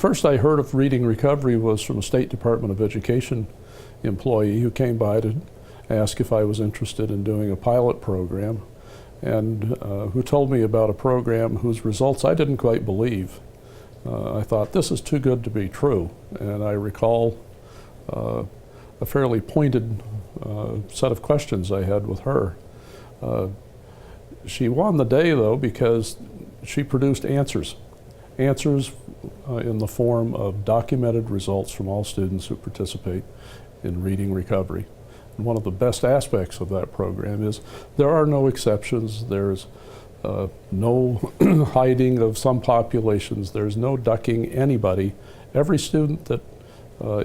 first I heard of reading recovery was from a State Department of Education employee who came by to ask if I was interested in doing a pilot program, and who told me about a program whose results I didn't quite believe. I thought, this is too good to be true, and I recall a fairly pointed set of questions I had with her. She won the day, though, because she produced answers in the form of documented results from all students who participate in reading recovery. And one of the best aspects of that program is there are no exceptions. There's no hiding of some populations. There's no ducking anybody. Every student that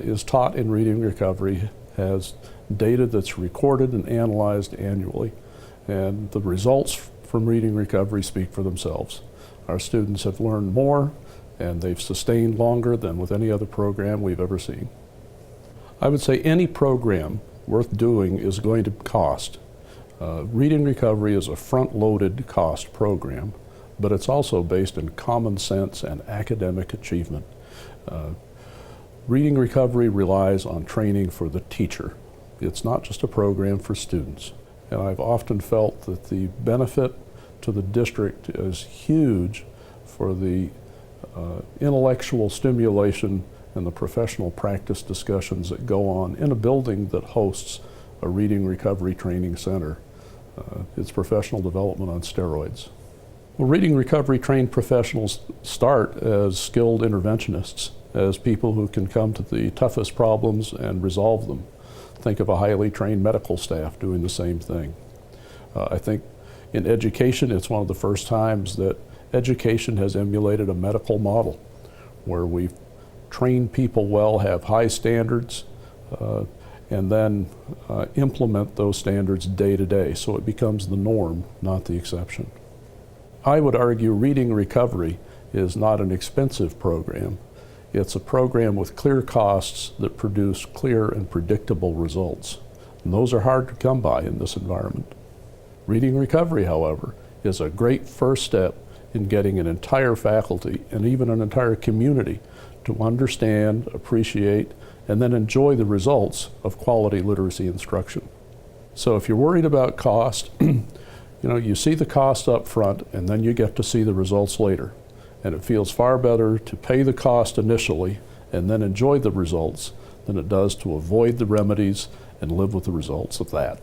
is taught in reading recovery has data that's recorded and analyzed annually, and the results from reading recovery speak for themselves. Our students have learned more, and they've sustained longer than with any other program we've ever seen. I would say any program worth doing is going to cost. Reading recovery is a front-loaded cost program, but it's also based in common sense and academic achievement. Reading recovery relies on training for the teacher. It's not just a program for students. And I've often felt that the benefit to the district is huge for the intellectual stimulation and the professional practice discussions that go on in a building that hosts a reading recovery training center. It's professional development on steroids. Well, reading recovery trained professionals start as skilled interventionists, as people who can come to the toughest problems and resolve them. Think of a highly trained medical staff doing the same thing. I think in education, it's one of the first times that education has emulated a medical model, where we've trained people well, have high standards, and then implement those standards day to day, so it becomes the norm, not the exception. I would argue reading recovery is not an expensive program. It's a program with clear costs that produce clear and predictable results. And those are hard to come by in this environment. Reading recovery, however, is a great first step in getting an entire faculty and even an entire community to understand, appreciate, and then enjoy the results of quality literacy instruction. So if you're worried about cost, you see the cost up front and then you get to see the results later. And it feels far better to pay the cost initially and then enjoy the results than it does to avoid the remedies and live with the results of that.